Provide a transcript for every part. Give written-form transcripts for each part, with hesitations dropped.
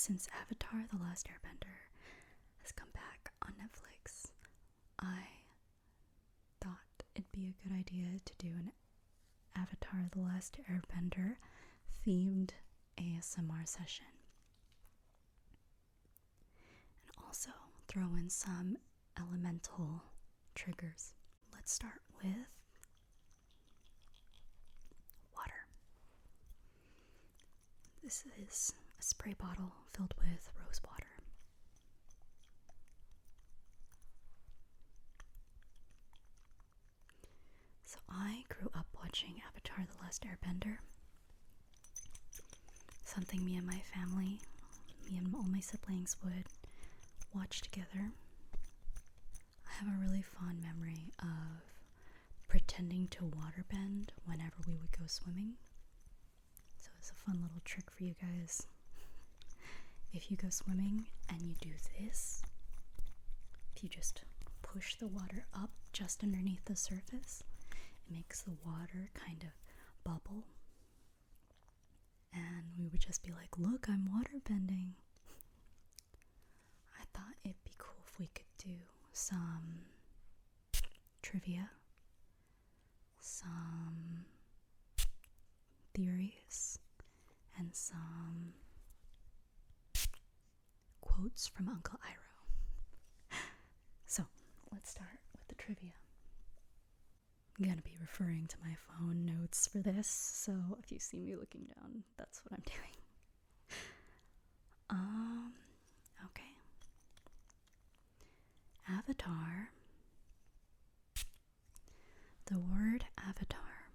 since Avatar: The Last Airbender has come back on Netflix, I thought it'd be a good idea to do an Avatar: The Last Airbender themed ASMR session. And also throw in some elemental triggers. Let's start with water. This is a spray bottle filled with rose water. So I grew up watching Avatar: The Last Airbender. Something me and my family, me and all my siblings would watch together. I have a really fond memory of pretending to waterbend whenever we would go swimming. So it's a fun little trick for you guys. If you go swimming and you do this, if you just push the water up just underneath the surface, it makes the water kind of bubble. And we would just be like, look, I'm waterbending. I thought it'd be cool if we could do some trivia, some theories, and some quotes from Uncle Iroh. So let's start with the trivia. I'm gonna be referring to my phone notes for this, so if you see me looking down, that's what I'm doing. Okay. Avatar. The word avatar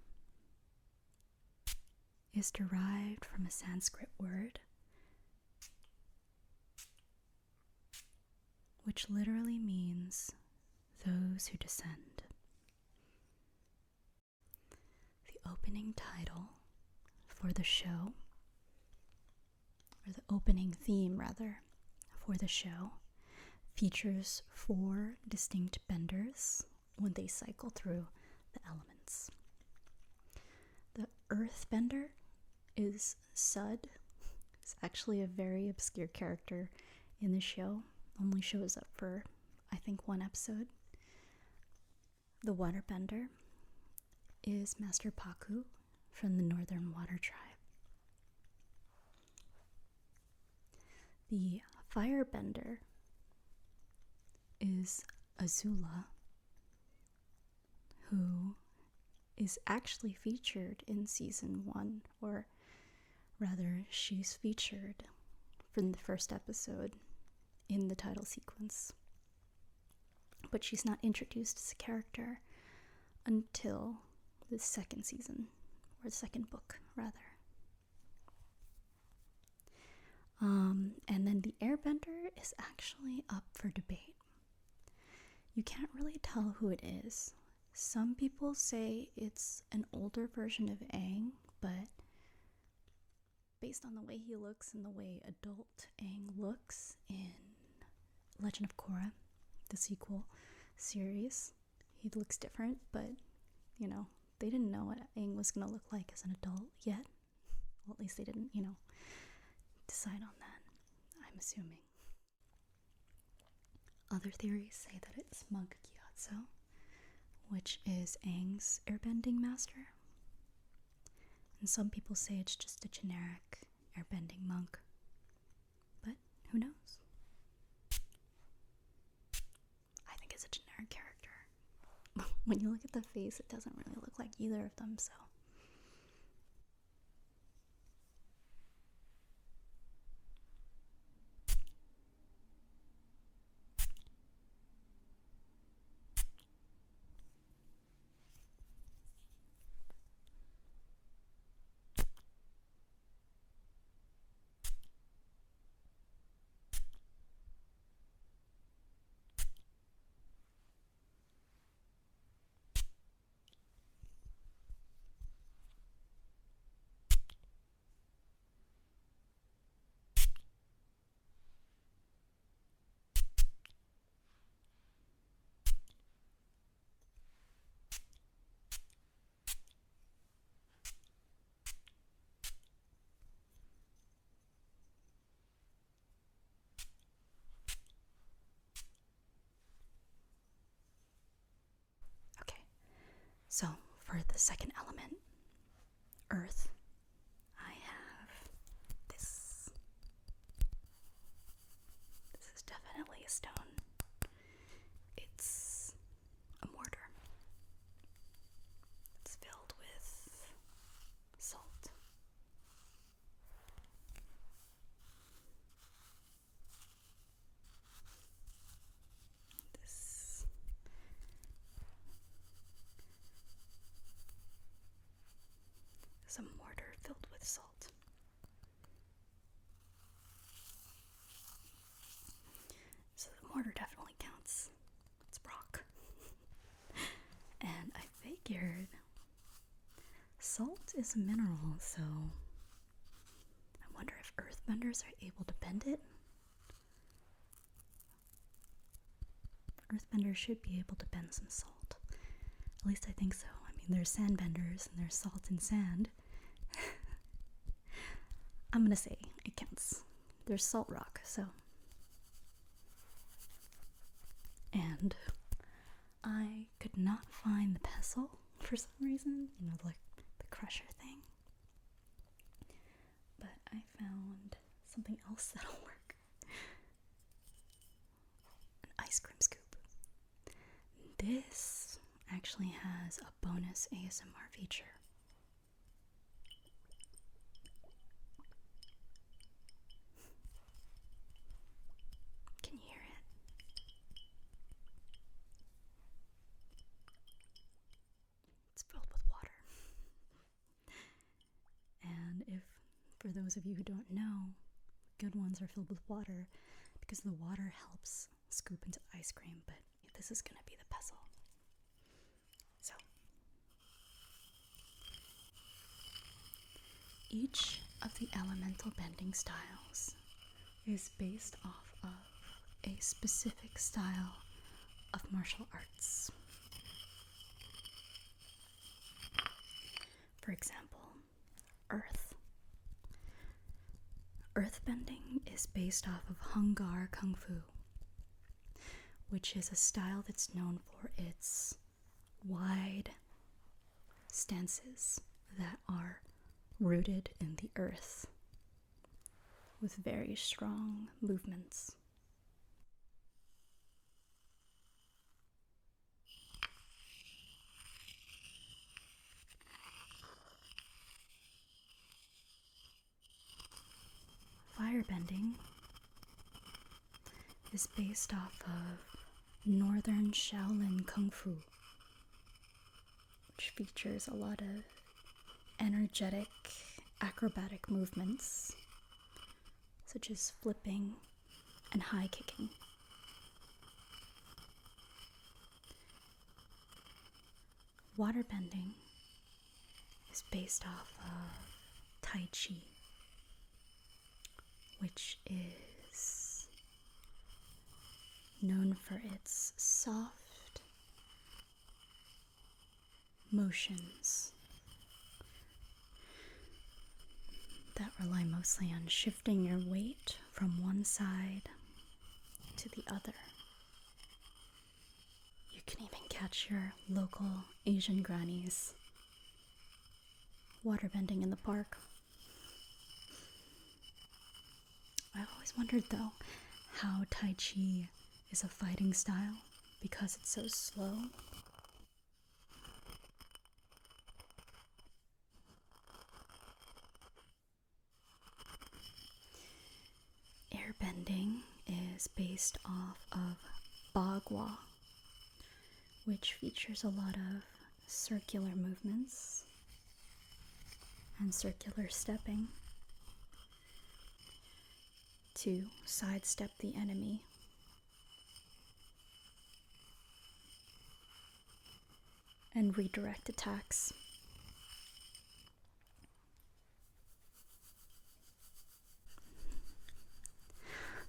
is derived from a Sanskrit word which literally means those who descend. The opening title for the show, or the opening theme rather, for the show, features 4 distinct benders when they cycle through the elements. The Earthbender is Sud. It's actually a very obscure character in the show. Only shows up for, I think, 1 episode. The Waterbender is Master Paku from the Northern Water Tribe. The Firebender is Azula, who is actually featured in season 1, or rather, she's featured from the first episode in the title sequence. But she's not introduced as a character until the 2nd season, or the 2nd book, rather. And then the Airbender is actually up for debate. You can't really tell who it is. Some people say it's an older version of Aang, but based on the way he looks and the way adult Aang looks in Legend of Korra, the sequel series, he looks different, but, you know, they didn't know what Aang was going to look like as an adult yet. Well, at least they didn't, decide on that, I'm assuming. Other theories say that it's Monk Gyatso, which is Aang's airbending master. And some people say it's just a generic airbending monk. But who knows? I think it's a generic character. When you look at the face, it doesn't really look like either of them, so. So, for the second element, earth, I have this. This is definitely a stone. It's a mortar. It's filled with salt. This is a mortar filled with salt. So the mortar definitely counts. It's rock. And I figured salt is a mineral, so I wonder if earthbenders are able to bend it. Earthbenders should be able to bend some salt. At least I think so. I mean, there's sandbenders and there's salt and sand. I'm gonna say it counts. There's salt rock, so. And I could not find the pestle for some reason, like the crusher thing. But I found something else that'll work. An ice cream scoop. This actually has a bonus ASMR feature. Can you hear it? It's filled with water. And for those of you who don't know, good ones are filled with water because the water helps scoop into ice cream, but this is going to be the pestle. So, each of the elemental bending styles is based off of a specific style of martial arts. For example, earth. Earthbending is based off of Hung Gar Kung Fu, which is a style that's known for its wide stances that are rooted in the earth with very strong movements. Firebending is based off of Northern Shaolin Kung Fu, which features a lot of energetic, acrobatic movements, such as flipping and high kicking. Waterbending is based off of Tai Chi, which is known for its soft motions that rely mostly on shifting your weight from one side to the other. You can even catch your local Asian grannies waterbending in the park. I've always wondered, though, how Tai Chi is a fighting style because it's so slow. Airbending is based off of Bagua, which features a lot of circular movements and circular stepping to sidestep the enemy. And redirect attacks.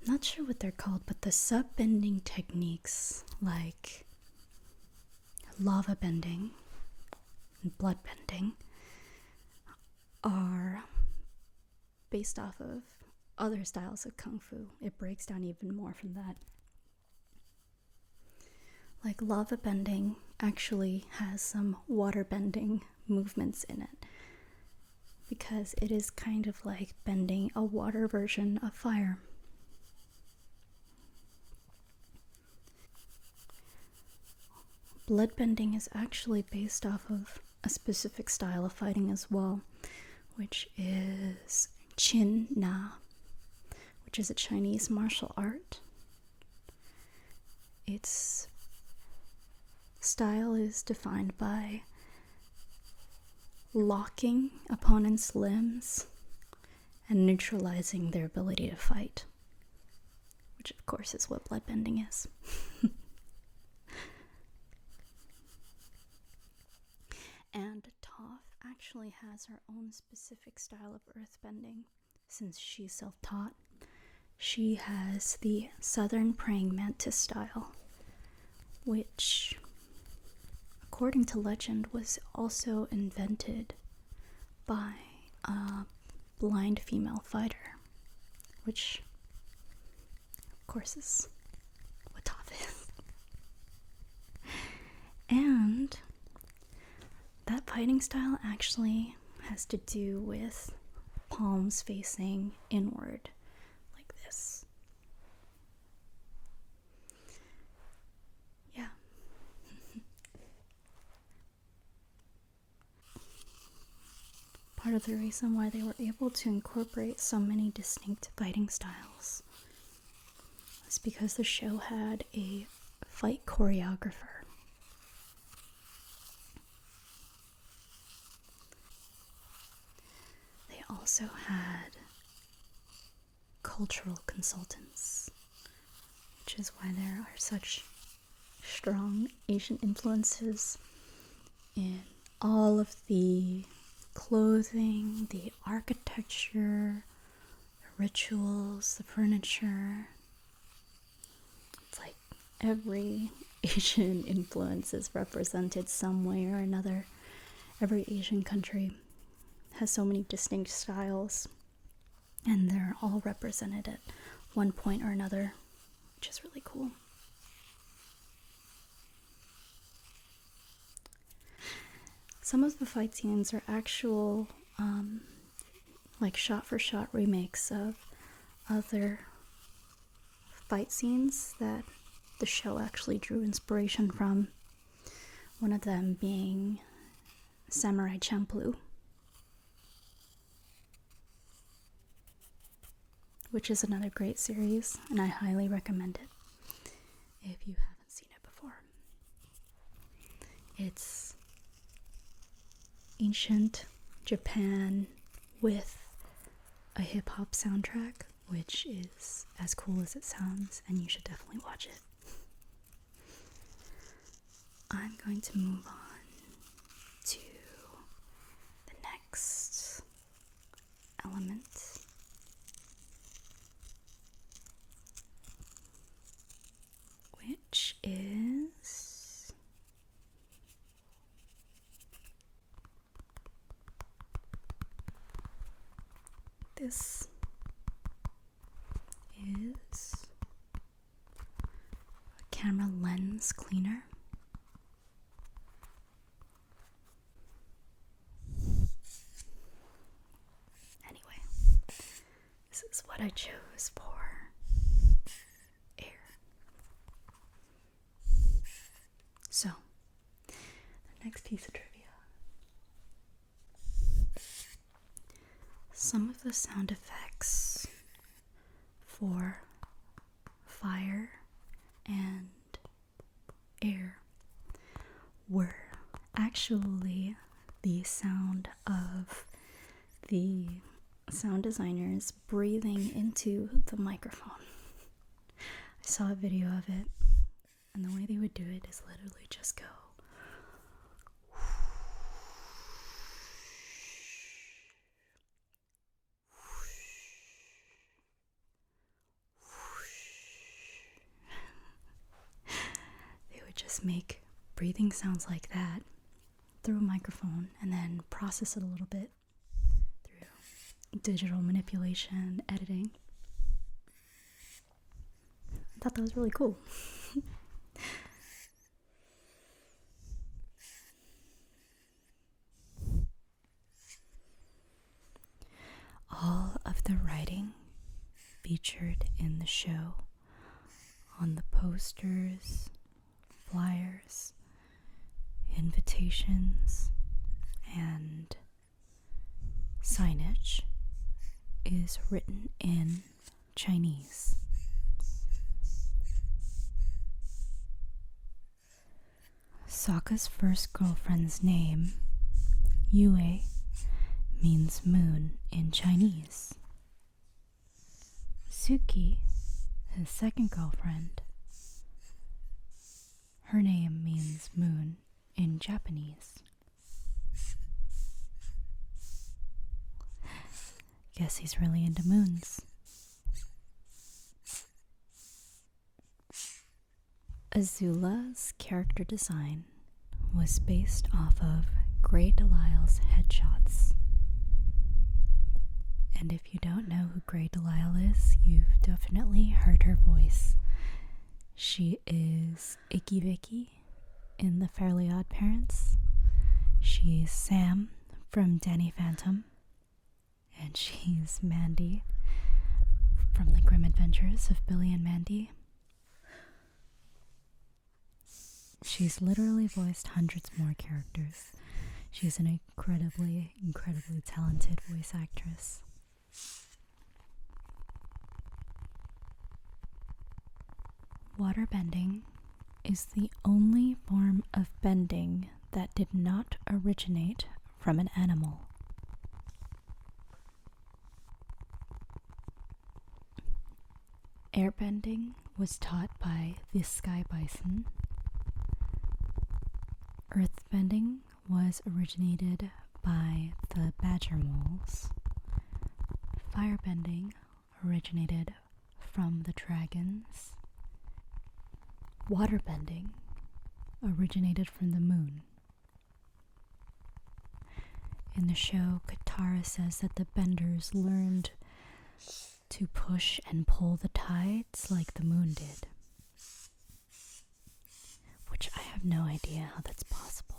I'm not sure what they're called, but the sub-bending techniques like lava bending and blood bending are based off of other styles of Kung Fu. It breaks down even more from that. Like lava bending actually has some water bending movements in it, because it is kind of like bending a water version of fire. Bloodbending is actually based off of a specific style of fighting as well, which is Qin Na, which is a Chinese martial art. Its style is defined by locking opponents' limbs and neutralizing their ability to fight, which of course is what bloodbending is. And Toph actually has her own specific style of earthbending. Since she's self-taught, she has the Southern Praying Mantis style, which, according to legend, was also invented by a blind female fighter, which, of course, is what Toph is. And that fighting style actually has to do with palms facing inward, like this. Yeah. Part of the reason why they were able to incorporate so many distinct fighting styles is because the show had a fight choreographer. They also had cultural consultants, which is why there are such strong Asian influences in all of the clothing, the architecture, the rituals, the furniture. It's like every Asian influence is represented some way or another. Every Asian country has so many distinct styles, and they're all represented at one point or another, which is really cool. Some of the fight scenes are actual, like shot-for-shot remakes of other fight scenes that the show actually drew inspiration from. One of them being Samurai Champloo, which is another great series, and I highly recommend it if you haven't seen it before. It's ancient Japan with a hip-hop soundtrack, which is as cool as it sounds, and you should definitely watch it. I'm going to move on to the next element, which is this is a camera lens cleaner. Anyway, this is what I chose for air. So, the next piece of trivia. Some of the sound effects for fire and air were actually the sound of the sound designers breathing into the microphone. I saw a video of it, and the way they would do it is literally just go just make breathing sounds like that through a microphone and then process it a little bit through digital manipulation, editing. I thought that was really cool. featured in the show on the posters, flyers, invitations, and signage is written in Chinese. Sokka's first girlfriend's name, Yue, means moon in Chinese. Suki, his second girlfriend, her name means moon in Japanese. Guess he's really into moons. Azula's character design was based off of Grey Delisle's headshots. And if you don't know who Grey Delisle is, you've definitely heard her voice. She is Icky Vicky in The Fairly Odd Parents. She's Sam from Danny Phantom. And she's Mandy from The Grim Adventures of Billy and Mandy. She's literally voiced hundreds more characters. She's an incredibly talented voice actress. Waterbending is the only form of bending that did not originate from an animal. Airbending was taught by the sky bison. Earthbending was originated by the badger moles. Firebending originated from the dragons. Waterbending originated from the moon. In the show, Katara says that the benders learned to push and pull the tides like the moon did. Which I have no idea how that's possible.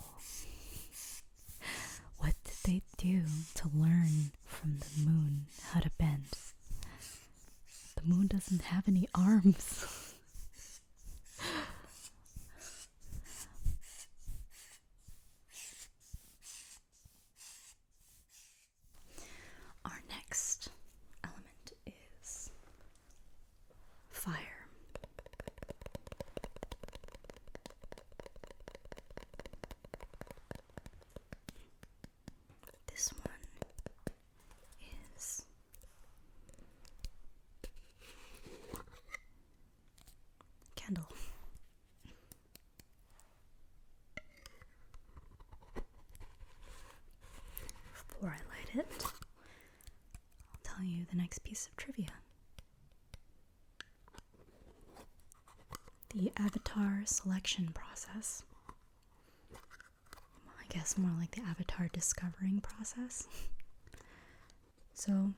What did they do to learn from the moon how to bend? The moon doesn't have any arms. Our next element is fire. This one is candle. Before I light it, I'll tell you the next piece of trivia. The avatar selection process. I guess more like the avatar discovering process. So,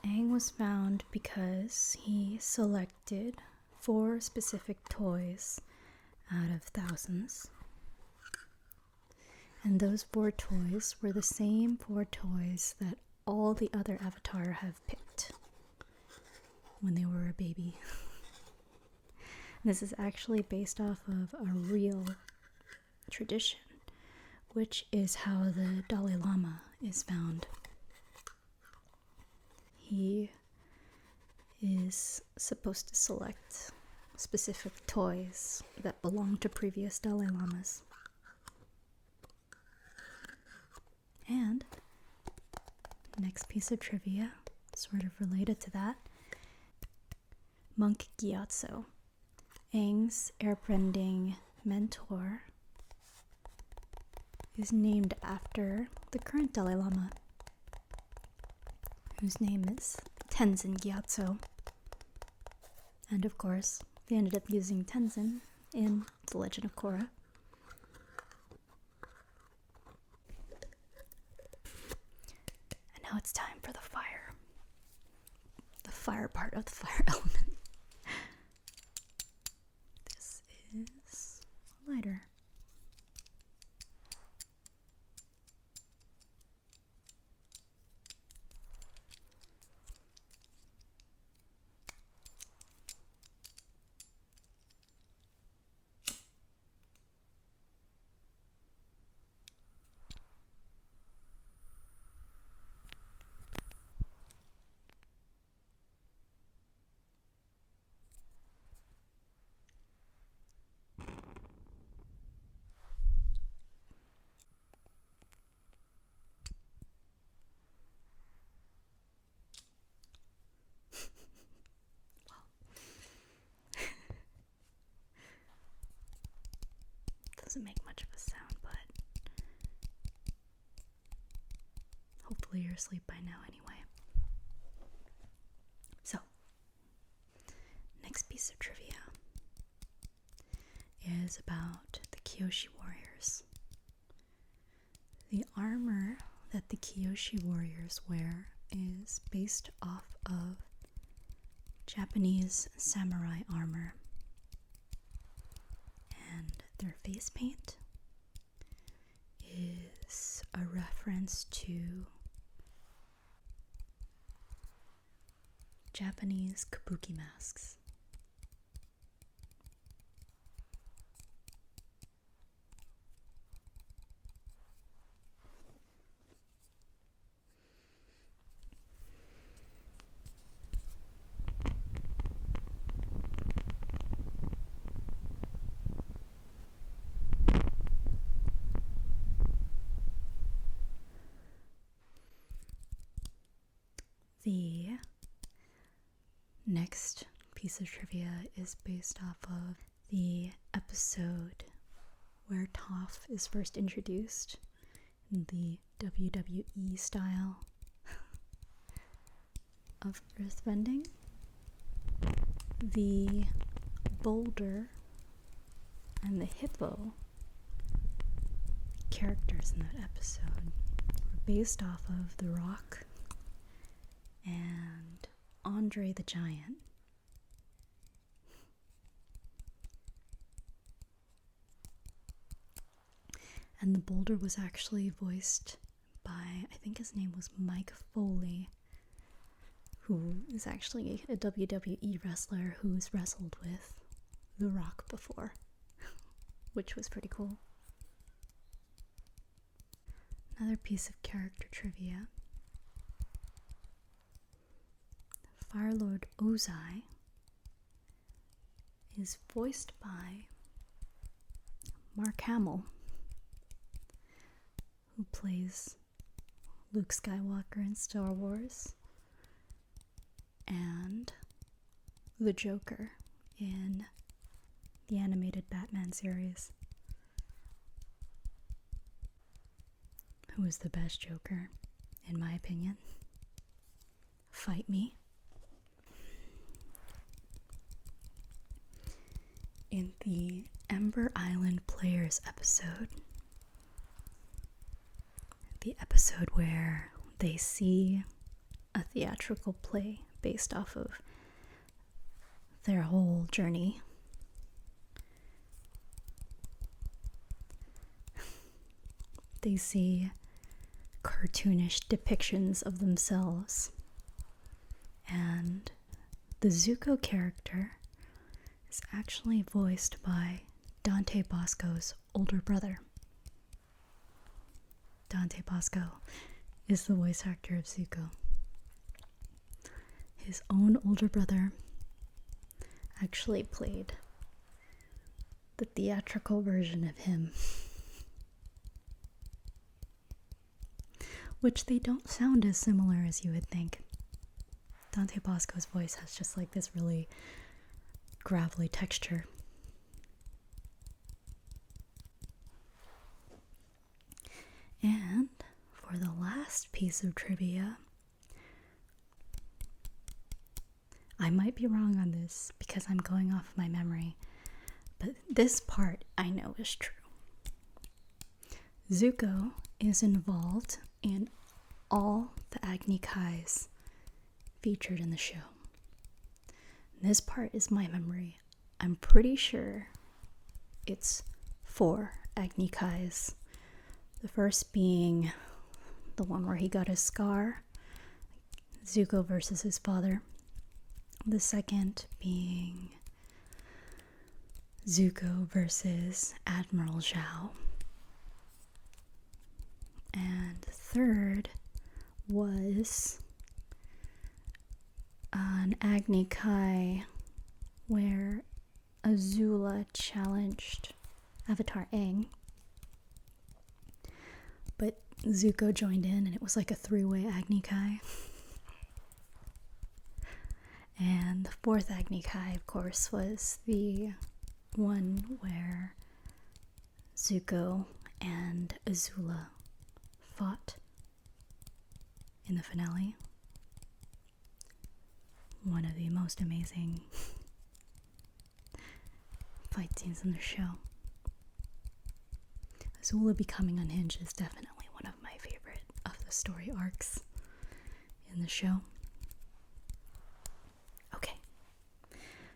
Aang was found because he selected 4 specific toys out of thousands. And those 4 toys were the same 4 toys that all the other avatar have picked when they were a baby. This is actually based off of a real tradition, which is how the Dalai Lama is found. He is supposed to select specific toys that belong to previous Dalai Lamas. And next piece of trivia, sort of related to that, Monk Gyatso, Aang's airbending mentor, is named after the current Dalai Lama, whose name is Tenzin Gyatso. And of course, they ended up using Tenzin in The Legend of Korra. And now it's time for the fire. The fire part of the fire element. This is a lighter. doesn't make much of a sound, but hopefully you're asleep by now anyway. So, next piece of trivia is about the Kyoshi warriors. The armor that the Kyoshi warriors wear is based off of Japanese samurai armor. And their face paint is a reference to Japanese kabuki masks. The next piece of trivia is based off of the episode where Toph is first introduced in the WWE style of earthbending. The boulder and the hippo characters in that episode were based off of The Rock and Andre the Giant. And the boulder was actually voiced by, I think his name was Mike Foley, who is actually a WWE wrestler who's wrestled with The Rock before, which was pretty cool. Another piece of character trivia. Firelord Ozai is voiced by Mark Hamill, who plays Luke Skywalker in Star Wars, and the Joker in the animated Batman series. Who is the best Joker, in my opinion? Fight me. In the Ember Island Players episode, the episode where they see a theatrical play based off of their whole journey, they see cartoonish depictions of themselves, and the Zuko character is actually voiced by Dante Bosco's older brother. Dante Bosco is the voice actor of Zuko. His own older brother actually played the theatrical version of him, which they don't sound as similar as you would think. Dante Bosco's voice has just like this really gravelly texture. And for the last piece of trivia, I might be wrong on this because I'm going off my memory, but this part I know is true. Zuko is involved in all the Agni Kais featured in the show. This part is my memory. I'm pretty sure it's 4 Agni Kais. The first being the one where he got his scar, Zuko versus his father. The second being Zuko versus Admiral Zhao. And the third was an Agni Kai where Azula challenged Avatar Aang, but Zuko joined in and it was like a 3-way Agni Kai. And the 4th Agni Kai, of course, was the one where Zuko and Azula fought in the finale. One of the most amazing fight scenes in the show. Azula becoming unhinged is definitely one of my favorite of the story arcs in the show. Okay,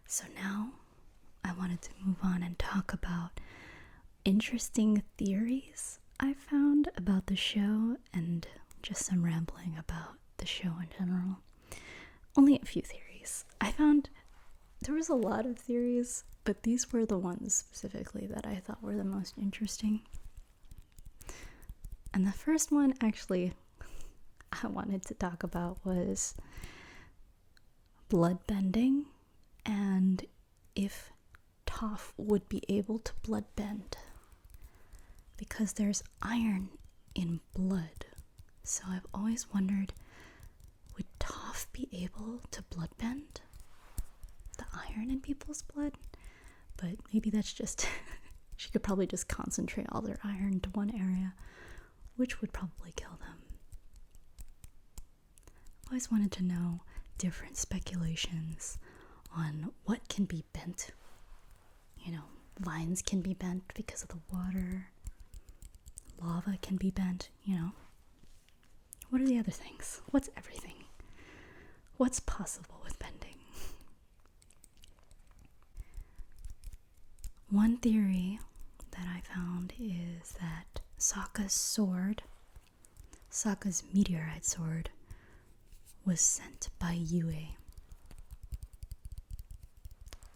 so now I wanted to move on and talk about interesting theories I found about the show and just some rambling about the show in general. Only a few theories. I found there was a lot of theories, but these were the ones specifically that I thought were the most interesting. And the first one actually I wanted to talk about was bloodbending and if Toph would be able to bloodbend. Because there's iron in blood. So I've always wondered, would Toph be able to bloodbend the iron in people's blood? But maybe that's just, she could probably just concentrate all their iron to one area, which would probably kill them. I've always wanted to know different speculations on what can be bent. You know, vines can be bent because of the water. Lava can be bent, you know. What are the other things? What's everything? What's possible with bending? One theory that I found is that Sokka's sword, Sokka's meteorite sword, was sent by Yue.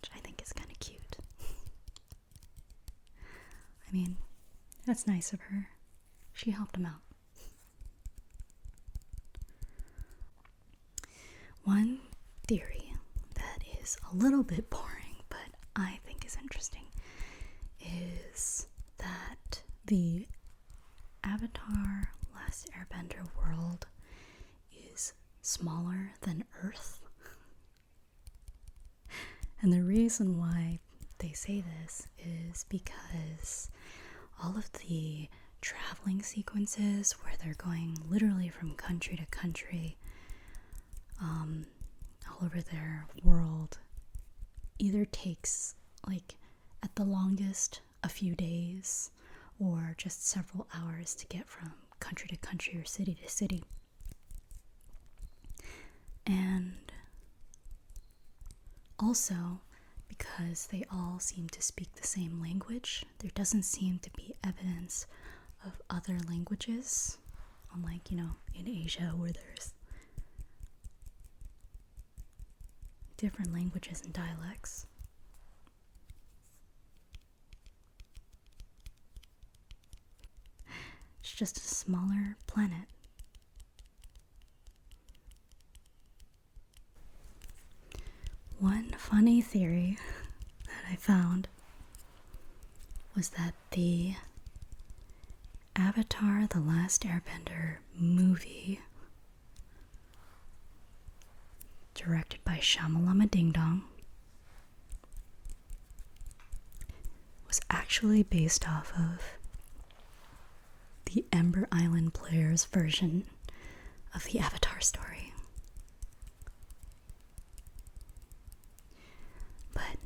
Which I think is kind of cute. I mean, that's nice of her. She helped him out. One theory that is a little bit boring, but I think is interesting, is that the Avatar Last Airbender world is smaller than Earth. And the reason why they say this is because all of the traveling sequences where they're going literally from country to country, all over their world, either takes, like, at the longest, a few days, or just several hours to get from country to country or city to city. And also, because they all seem to speak the same language, there doesn't seem to be evidence of other languages, unlike, you know, in Asia where there's different languages and dialects. It's just a smaller planet. One funny theory that I found was that the Avatar The Last Airbender movie, directed by Shamalama Ding Dong, was actually based off of the Ember Island player's version of the Avatar story. But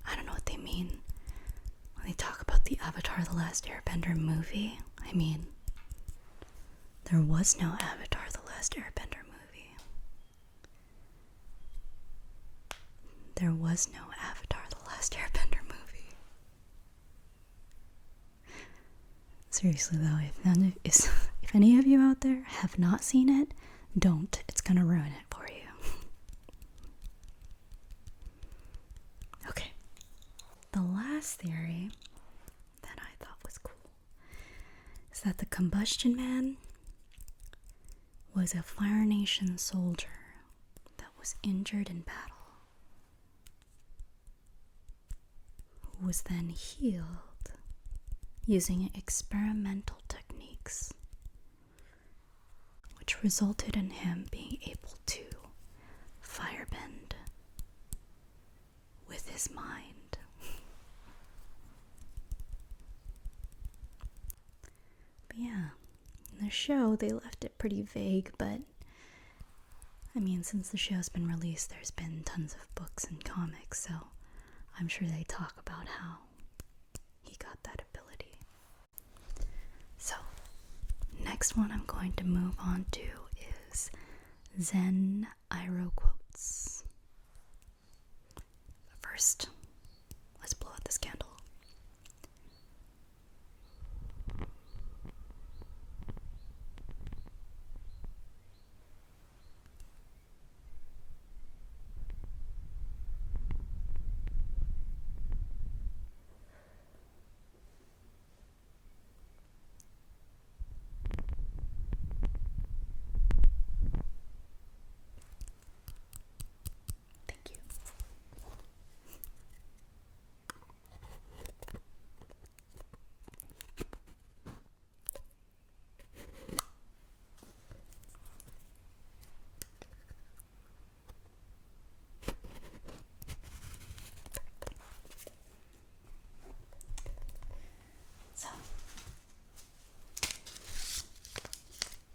I don't know what they mean when they talk about the Avatar The Last Airbender movie. I mean, there was no Avatar The Last Airbender movie. There was no Avatar The Last Airbender movie. Seriously though, if any of you out there have not seen it, don't. It's gonna ruin it for you. Okay. The last theory that I thought was cool is that the Combustion Man was a Fire Nation soldier that was injured in battle, who was then healed using experimental techniques, which resulted in him being able to firebend with his mind. the show, they left it pretty vague, but I mean, since the show's been released, there's been tons of books and comics, so I'm sure they talk about how he got that ability. So, next one I'm going to move on to is Zen Iroh quotes. But first, let's blow out this candle. Thank you. So,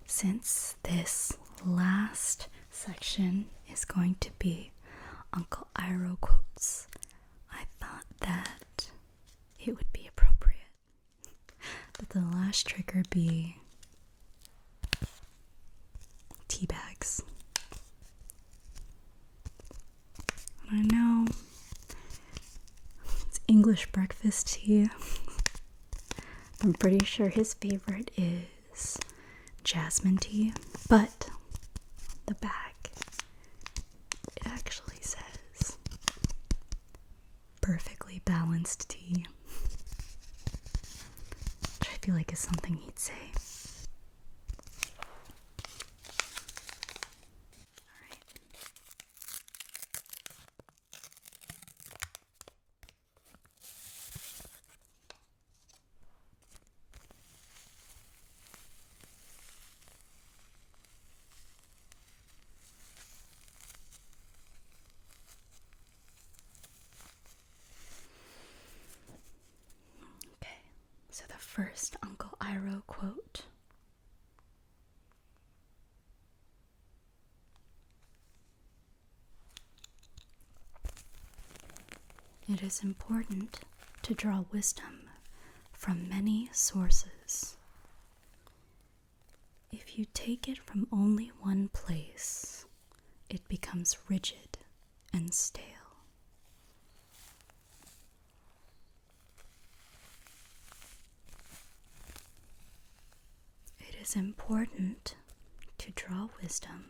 since this last section is going to be Uncle Iroh quotes, I thought that it would be appropriate that the last trigger be tea bags. I know it's English breakfast tea. I'm pretty sure his favorite is jasmine tea, but the back, it actually says perfectly balanced tea, which I feel like is something he'd say. Alright. Okay, so the first Uncle Iroh quote. It is important to draw wisdom from many sources. If you take it from only one place, it becomes rigid and stale. It is important to draw wisdom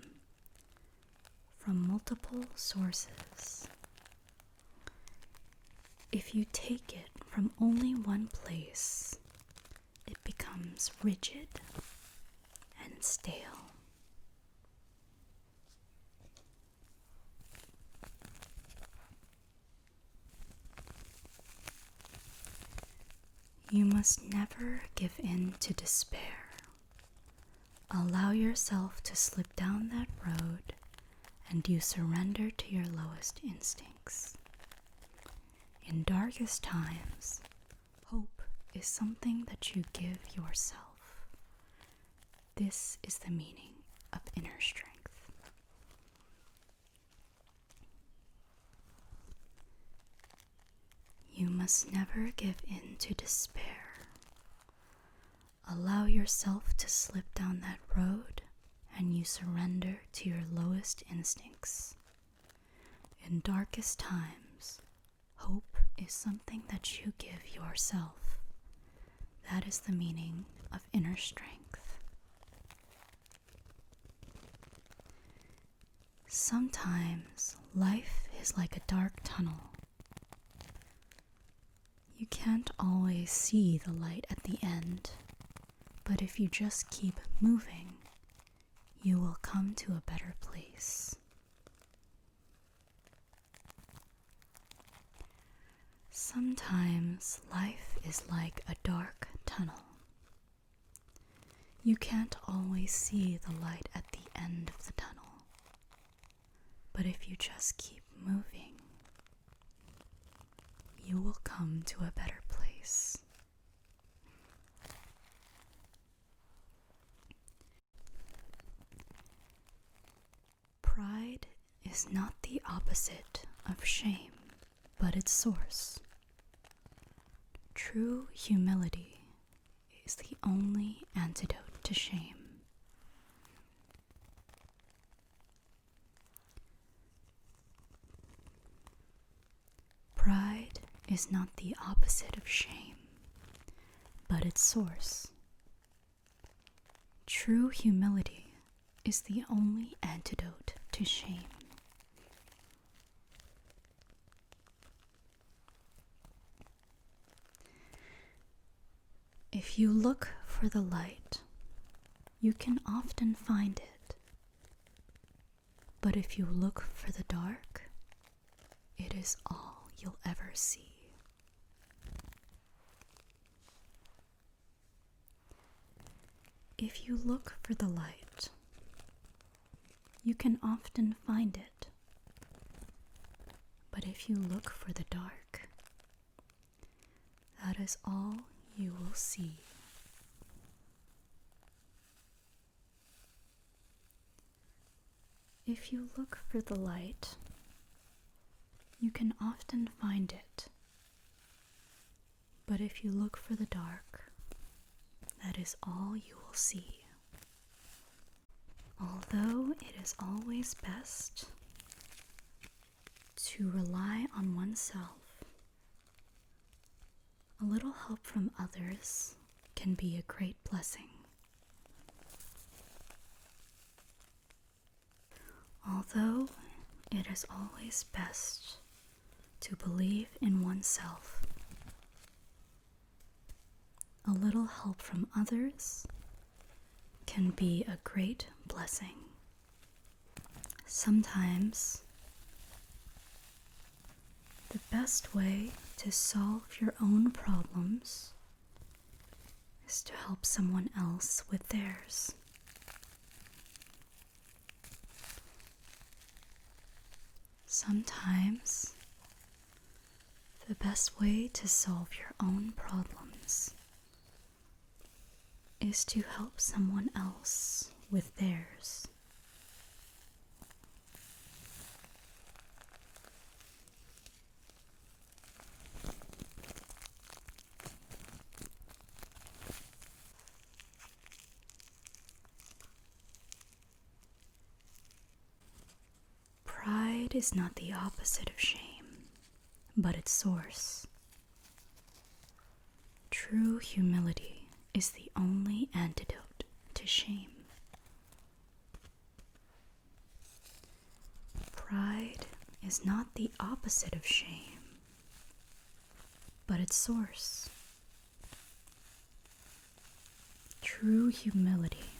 from multiple sources. If you take it from only one place, it becomes rigid and stale. You must never give in to despair. Allow yourself to slip down that road, and you surrender to your lowest instincts. In darkest times, hope is something that you give yourself. This is the meaning of inner strength. You must never give in to despair. Allow yourself to slip down that road, and you surrender to your lowest instincts. In darkest times, hope is something that you give yourself. That is the meaning of inner strength. Sometimes life is like a dark tunnel. You can't always see the light at the end, but if you just keep moving, you will come to a better place. Sometimes life is like a dark tunnel. You can't always see the light at the end of the tunnel, but if you just keep moving, you will come to a better place. opposite of shame, but its source. True humility is the only antidote to shame. Pride is not the opposite of shame, but its source. True humility is the only antidote to shame. If you look for the light, you can often find it. But if you look for the dark, it is all you'll ever see. If you look for the light, you can often find it. But if you look for the dark, that is all you will see. If you look for the light, you can often find it. But if you look for the dark, that is all you will see. Although it is always best to rely on oneself, a little help from others can be a great blessing. Although it is always best to believe in oneself, a little help from others can be a great blessing. Sometimes the best way to solve your own problems is to help someone else with theirs. Sometimes the best way to solve your own problems is to help someone else with theirs. Pride is not the opposite of shame, but its source. True humility is the only antidote to shame. Pride is not the opposite of shame, but its source. True humility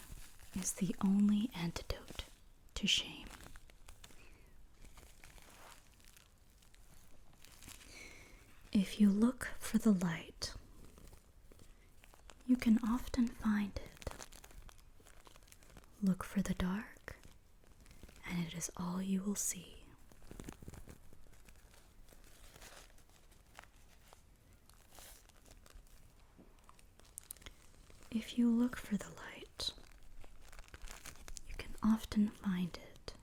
is the only antidote to shame. If you look for the light, you can often find it. Look for the dark, and it is all you will see. If you look for the light, you can often find it.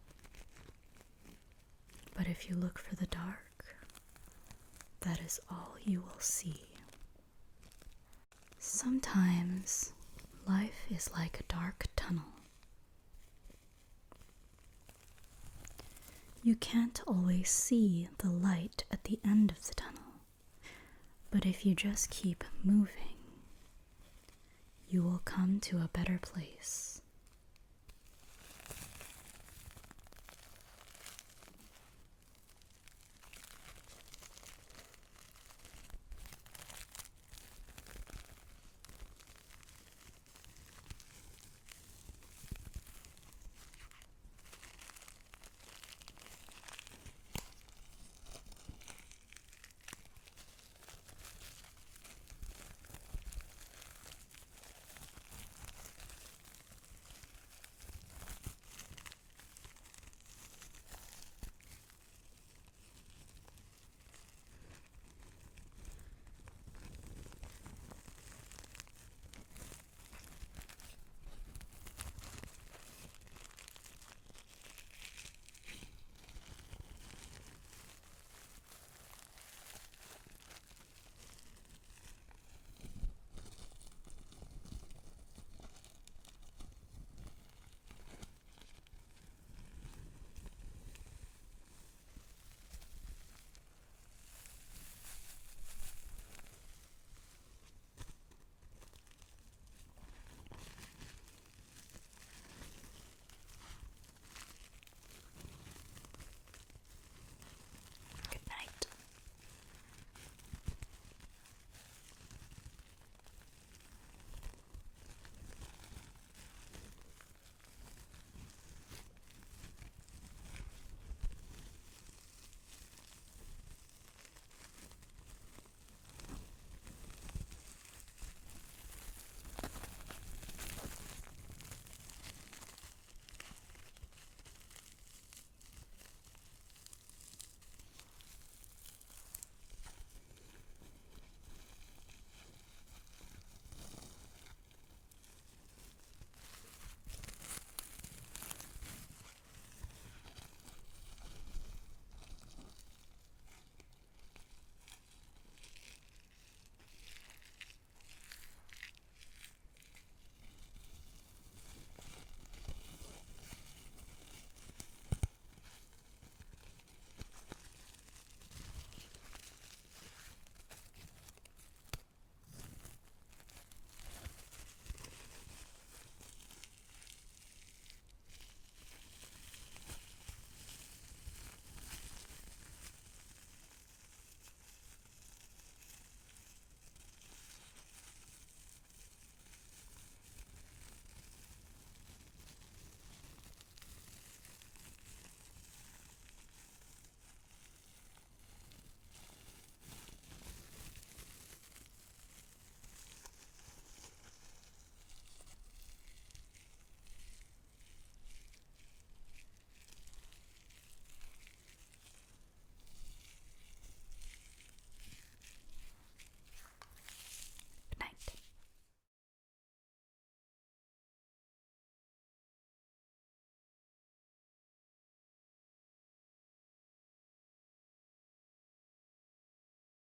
But if you look for the dark, that is all you will see. Sometimes life is like a dark tunnel. You can't always see the light at the end of the tunnel, but if you just keep moving, you will come to a better place.